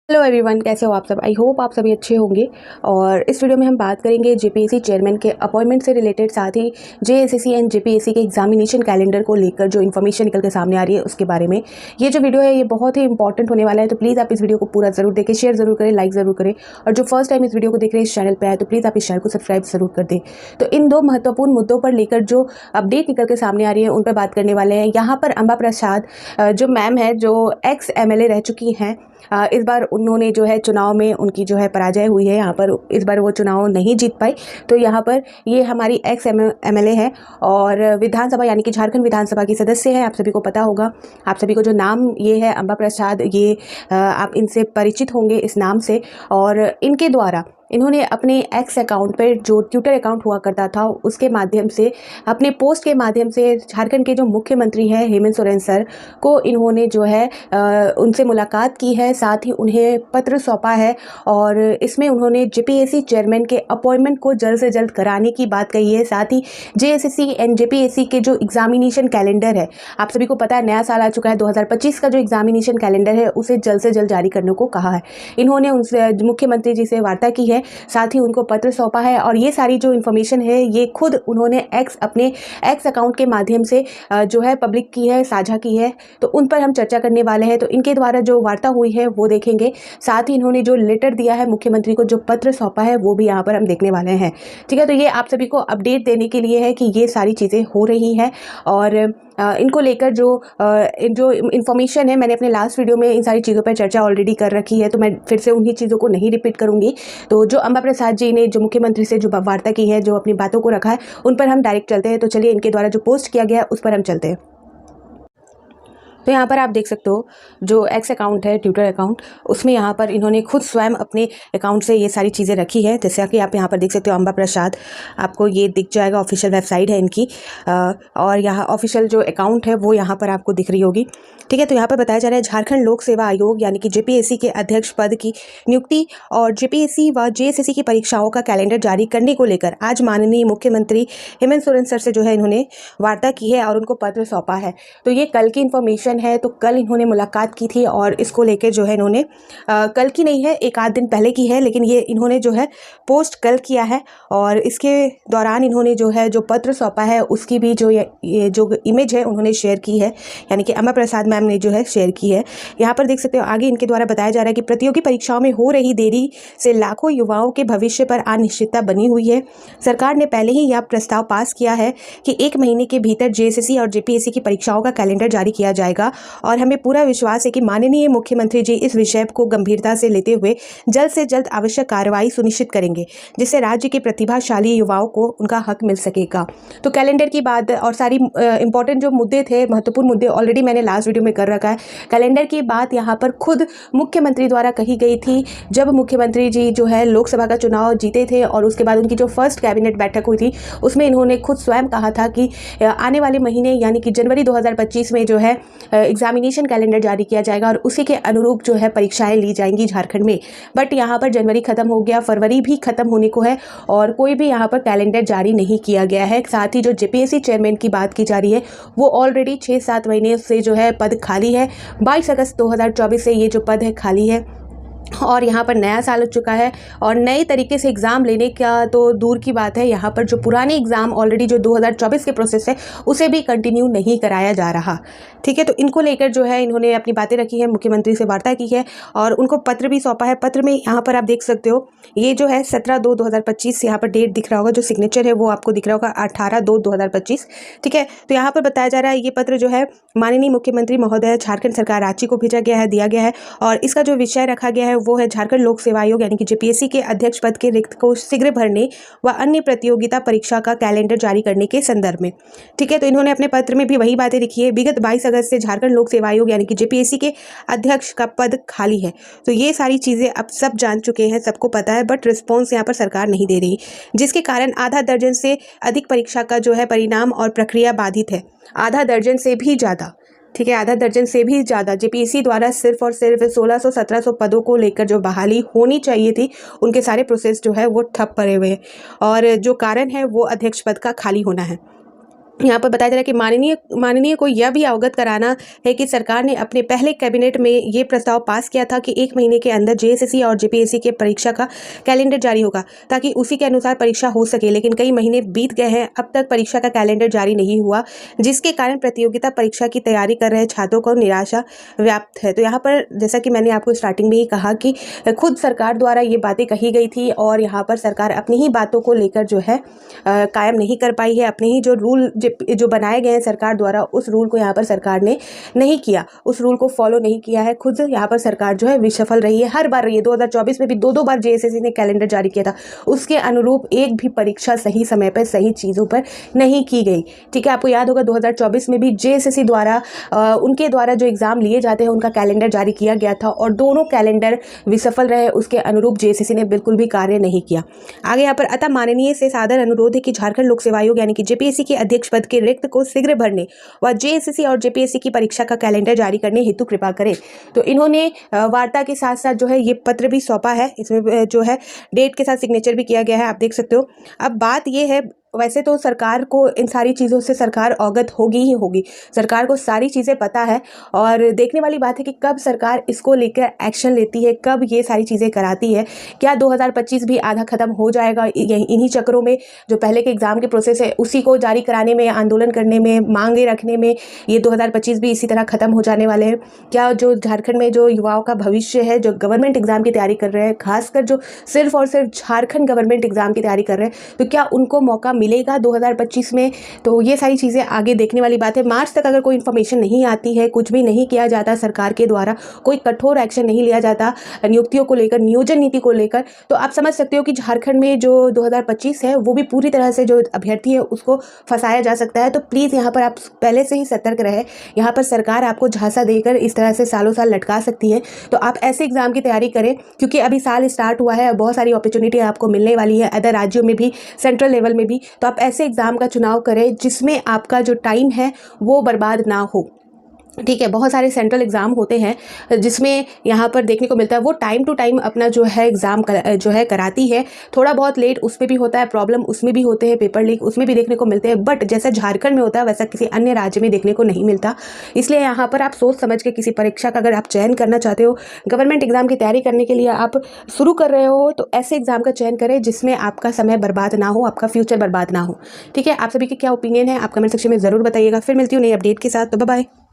Hello everyone, कैसे हो आप सब। आई होप आप सभी अच्छे होंगे। और इस वीडियो में हम बात करेंगे जेपीएससी चेयरमैन के अपॉइंटमेंट से रिलेटेड, साथ ही जेएसएससी एंड जेपीएससी के एग्जामिनेशन कैलेंडर को लेकर जो इन्फॉर्मेशन निकल के सामने आ रही है उसके बारे में। ये जो वीडियो है ये बहुत ही इंपॉर्टेंट होने वाला है, तो प्लीज़ आप इस वीडियो को पूरा जरूर देखें, शेयर जरूर करें, लाइक जरूर करें। और जो फर्स्ट टाइम इस वीडियो को देख रहे हैं इस चैनल पर आए तो प्लीज़ आप इस चैनल को सब्सक्राइब जरूर कर दें। तो इन दो महत्वपूर्ण मुद्दों पर लेकर जो अपडेट निकल के सामने आ रही है उन पर बात करने वाले हैं। यहाँ पर अंबा प्रसाद जो मैम है, जो एक्स एमएलए रह चुकी हैं, इस बार उन्होंने जो है चुनाव में उनकी जो है पराजय हुई है। यहाँ पर इस बार वो चुनाव नहीं जीत पाई। तो यहाँ पर ये हमारी एक्स एमएलए है और विधानसभा यानी कि झारखंड विधानसभा की सदस्य है। आप सभी को पता होगा, आप सभी को जो नाम ये है अंबा प्रसाद, ये आप इनसे परिचित होंगे इस नाम से। और इनके द्वारा इन्होंने अपने एक्स अकाउंट पर, जो ट्विटर अकाउंट हुआ करता था, उसके माध्यम से, अपने पोस्ट के माध्यम से झारखंड के जो मुख्यमंत्री हैं हेमंत सोरेन सर को इन्होंने जो है उनसे मुलाकात की है, साथ ही उन्हें पत्र सौंपा है। और इसमें उन्होंने जेपीएससी चेयरमैन के अपॉइंटमेंट को जल्द से जल्द कराने की बात कही है। साथ ही जेएसएससी एंड जेपीएससी के जो एग्जामिनेशन कैलेंडर है, आप सभी को पता है नया साल आ चुका है, 2025 का जो एग्जामिनेशन कैलेंडर है उसे जल्द से जल्द जारी करने को कहा है। इन्होंने उनसे मुख्यमंत्री जी से वार्ता की है, साथ ही उनको पत्र सौंपा है। और ये सारी जो इन्फॉर्मेशन है ये खुद उन्होंने अपने एक्स अकाउंट के माध्यम से जो है पब्लिक की है, साझा की है। तो उन पर हम चर्चा करने वाले हैं। तो इनके द्वारा जो वार्ता हुई है वो देखेंगे, साथ ही इन्होंने जो लेटर दिया है मुख्यमंत्री को, जो पत्र सौंपा है, वो भी यहाँ पर हम देखने वाले हैं। ठीक है, तो ये आप सभी को अपडेट देने के लिए है कि ये सारी चीज़ें हो रही हैं। और इनको लेकर जो इन्फॉर्मेशन है, मैंने अपने लास्ट वीडियो में इन सारी चीज़ों पर चर्चा ऑलरेडी कर रखी है, तो मैं फिर से उन्हीं चीज़ों को नहीं रिपीट करूँगी। तो जो अंबा प्रसाद जी ने जो मुख्यमंत्री से जो वार्ता की है, जो अपनी बातों को रखा है, उन पर हम डायरेक्ट चलते हैं। तो चलिए इनके द्वारा जो पोस्ट किया गया है उस पर हम चलते हैं। तो यहाँ पर आप देख सकते हो जो एक्स अकाउंट है, ट्विटर अकाउंट, उसमें यहाँ पर इन्होंने खुद स्वयं अपने अकाउंट से ये सारी चीज़ें रखी है। जैसे कि आप यहाँ पर देख सकते हो अंबा प्रसाद, आपको ये दिख जाएगा, ऑफिशियल वेबसाइट है इनकी। और यहाँ ऑफिशियल जो अकाउंट है वो यहाँ पर आपको दिख रही होगी। ठीक है, तो यहाँ पर बताया जा रहा है झारखंड लोक सेवा आयोग यानी कि जेपीएससी के अध्यक्ष पद की नियुक्ति और जेपीएससी व जेएसएससी की परीक्षाओं का कैलेंडर जारी करने को लेकर आज माननीय मुख्यमंत्री हेमंत सोरेन सर से जो है इन्होंने वार्ता की है और उनको पत्र सौंपा है। तो ये कल की इन्फॉर्मेशन है। तो कल इन्होंने मुलाकात की थी और इसको लेकर जो है इन्होंने कल की नहीं है, एक आध दिन पहले की है, लेकिन ये इन्होंने जो है पोस्ट कल किया है। और इसके दौरान इन्होंने जो है जो पत्र सौंपा है उसकी भी जो ये जो इमेज है उन्होंने शेयर की है, यानी कि अंबा प्रसाद मैम ने जो है शेयर की है। यहाँ पर देख सकते हो आगे इनके द्वारा बताया जा रहा है कि प्रतियोगी परीक्षाओं में हो रही देरी से लाखों युवाओं के भविष्य पर अनिश्चितता बनी हुई है। सरकार ने पहले ही यह प्रस्ताव पास किया है कि 1 महीने के भीतर जेएसएससी और जेपीएससी की परीक्षाओं का कैलेंडर जारी किया जाएगा। और हमें पूरा विश्वास है कि माननीय मुख्यमंत्री जी इस विषय को गंभीरता से लेते हुए जल्द से जल्द आवश्यक कार्रवाई सुनिश्चित करेंगे, जिससे राज्य के प्रतिभाशाली युवाओं को उनका हक मिल सकेगा। तो कैलेंडर की बात और सारी इंपॉर्टेंट जो मुद्दे थे, महत्वपूर्ण मुद्दे, ऑलरेडी मैंने लास्ट वीडियो में कर रखा है। कैलेंडर की बात यहाँ पर खुद मुख्यमंत्री द्वारा कही गई थी, जब मुख्यमंत्री जी जो है लोकसभा का चुनाव जीते थे और उसके बाद उनकी जो फर्स्ट कैबिनेट बैठक हुई थी उसमें इन्होंने खुद स्वयं कहा था कि आने वाले महीने यानी कि जनवरी 2025 में जो है एग्जामिनेशन कैलेंडर जारी किया जाएगा और उसी के अनुरूप जो है परीक्षाएं ली जाएंगी झारखंड में। बट यहाँ पर जनवरी खत्म हो गया, फरवरी भी खत्म होने को है और कोई भी यहाँ पर कैलेंडर जारी नहीं किया गया है। साथ ही जो जेपीएससी चेयरमैन की बात की जा रही है वो ऑलरेडी 6-7 महीने से जो है पद खाली है। 22 अगस्त 2024 से ये जो पद है खाली है और यहाँ पर नया साल हो चुका है और नए तरीके से एग्ज़ाम लेने का तो दूर की बात है, यहाँ पर जो पुराने एग्ज़ाम ऑलरेडी जो 2024 के प्रोसेस है उसे भी कंटिन्यू नहीं कराया जा रहा। ठीक है, तो इनको लेकर जो है इन्होंने अपनी बातें रखी है, मुख्यमंत्री से वार्ता की है और उनको पत्र भी सौंपा है। पत्र में यहाँ पर आप देख सकते हो ये जो है 17/2/2025 यहाँ पर डेट दिख रहा होगा, जो सिग्नेचर है वो आपको दिख रहा होगा 18/2/2025। ठीक है, तो यहाँ पर बताया जा रहा है ये पत्र जो है माननीय मुख्यमंत्री महोदय झारखंड सरकार रांची को भेजा गया है, दिया गया है। और इसका जो विषय रखा गया है वो है झारखंड लोक सेवा आयोग यानी कि जेपीएससी के अध्यक्ष पद के रिक्त को शीघ्र भरने व अन्य प्रतियोगिता परीक्षा का कैलेंडर जारी करने के संदर्भ में। ठीक है, तो इन्होंने अपने पत्र में भी वही बातें लिखी है। विगत 22 अगस्त से झारखंड लोक सेवा आयोग यानी कि जेपीएससी के अध्यक्ष का पद खाली है। तो ये सारी चीज़ें अब सब जान चुके हैं, सबको पता है, बट रिस्पॉन्स यहाँ पर सरकार नहीं दे रही, जिसके कारण आधा दर्जन से अधिक परीक्षा का जो है परिणाम और प्रक्रिया बाधित है। आधा दर्जन से भी ज़्यादा, ठीक है, आधा दर्जन से भी ज़्यादा जेपीएससी द्वारा सिर्फ और सिर्फ 1600-1700 पदों को लेकर जो बहाली होनी चाहिए थी उनके सारे प्रोसेस जो है वो ठप पड़े हुए हैं और जो कारण है वो अध्यक्ष पद का खाली होना है। यहाँ पर बताया जा रहा है कि माननीय को यह भी अवगत कराना है कि सरकार ने अपने पहले कैबिनेट में ये प्रस्ताव पास किया था कि 1 महीने के अंदर जेएसएससी और जेपीएससी के परीक्षा का कैलेंडर जारी होगा ताकि उसी के अनुसार परीक्षा हो सके। लेकिन कई महीने बीत गए हैं, अब तक परीक्षा का कैलेंडर जारी नहीं हुआ, जिसके कारण प्रतियोगिता परीक्षा की तैयारी कर रहे छात्रों को निराशा व्याप्त है। तो यहाँ पर जैसा कि मैंने आपको स्टार्टिंग में ही कहा कि खुद सरकार द्वारा ये बातें कही गई थी और यहाँ पर सरकार अपनी ही बातों को लेकर जो है कायम नहीं कर पाई है। अपने ही जो रूल जो बनाए गए हैं सरकार द्वारा, उस रूल को यहाँ पर सरकार ने नहीं किया, उस रूल को फॉलो नहीं किया है। खुद यहाँ पर सरकार जो है विफल रही है, हर बार रही है। 2024 में भी दो बार जेएसएससी ने कैलेंडर जारी किया था, उसके अनुरूप एक भी परीक्षा सही समय पर सही चीज़ों पर नहीं की गई। ठीक है, आपको याद होगा 2024 में भी जेएसएससी द्वारा उनके द्वारा जो एग्ज़ाम लिए जाते हैं उनका कैलेंडर जारी किया गया था और दोनों कैलेंडर विफल रहे, उसके अनुरूप जेएसएससी ने बिल्कुल भी कार्य नहीं किया। आगे यहाँ पर अतः माननीय से सादर अनुरोध है कि झारखंड लोक सेवा आयोग यानी कि जेपीएससी के अध्यक्ष पद के रिक्त को शीघ्र भरने व जेएसएससी और जेपीएससी की परीक्षा का कैलेंडर जारी करने हेतु कृपा करें। तो इन्होंने वार्ता के साथ साथ जो है ये पत्र भी सौंपा है, इसमें जो है डेट के साथ सिग्नेचर भी किया गया है, आप देख सकते हो। अब बात ये है, वैसे तो सरकार को इन सारी चीज़ों से सरकार अवगत होगी ही होगी, सरकार को सारी चीज़ें पता है और देखने वाली बात है कि कब सरकार इसको लेकर एक्शन लेती है, कब ये सारी चीज़ें कराती है। क्या 2025 भी आधा खत्म हो जाएगा इन्हीं चक्रों में, जो पहले के एग्ज़ाम के प्रोसेस है उसी को जारी कराने में, आंदोलन करने में, मांगे रखने में, ये 2025 भी इसी तरह खत्म हो जाने वाले हैं? क्या जो झारखंड में जो युवाओं का भविष्य है, जो गवर्नमेंट एग्ज़ाम की तैयारी कर रहे हैं, खासकर जो सिर्फ और सिर्फ झारखंड गवर्नमेंट एग्ज़ाम की तैयारी कर रहे हैं, तो क्या उनको मौका मिलेगा 2025 में? तो ये सारी चीज़ें आगे देखने वाली बात है। मार्च तक अगर कोई इन्फॉर्मेशन नहीं आती है, कुछ भी नहीं किया जाता सरकार के द्वारा, कोई कठोर एक्शन नहीं लिया जाता नियुक्तियों को लेकर, नियोजन नीति को लेकर, तो आप समझ सकते हो कि झारखंड में जो 2025 है वो भी पूरी तरह से जो अभ्यर्थी है उसको फंसाया जा सकता है। तो प्लीज़ यहाँ पर आप पहले से ही सतर्क रहे। यहाँ पर सरकार आपको झांसा देकर इस तरह से सालों साल लटका सकती है। तो आप ऐसे एग्जाम की तैयारी करें, क्योंकि अभी साल स्टार्ट हुआ है, बहुत सारी अपॉर्चुनिटी आपको मिलने वाली है अदर राज्यों में भी, सेंट्रल लेवल में भी। तो आप ऐसे एग्ज़ाम का चुनाव करें जिसमें आपका जो टाइम है वो बर्बाद ना हो। ठीक है, बहुत सारे सेंट्रल एग्ज़ाम होते हैं जिसमें यहाँ पर देखने को मिलता है वो टाइम टू टाइम अपना जो है एग्ज़ाम जो है कराती है। थोड़ा बहुत लेट उसमें भी होता है, प्रॉब्लम उसमें भी होते हैं, पेपर लीक उसमें भी देखने को मिलते हैं, बट जैसा झारखंड में होता है वैसा किसी अन्य राज्य में देखने को नहीं मिलता। इसलिए यहाँ पर आप सोच समझ के किसी परीक्षा का अगर आप चयन करना चाहते हो, गवर्नमेंट एग्ज़ाम की तैयारी करने के लिए आप शुरू कर रहे हो, तो ऐसे एग्ज़ाम का चयन करें जिसमें आपका समय बर्बाद ना हो, आपका फ्यूचर बर्बाद ना हो। ठीक है, आप सभी के क्या ओपिनियन है आप कमेंट सेक्शन में ज़रूर बताइएगा। फिर मिलती हूँ नई अपडेट के साथ, तो बाय बाय।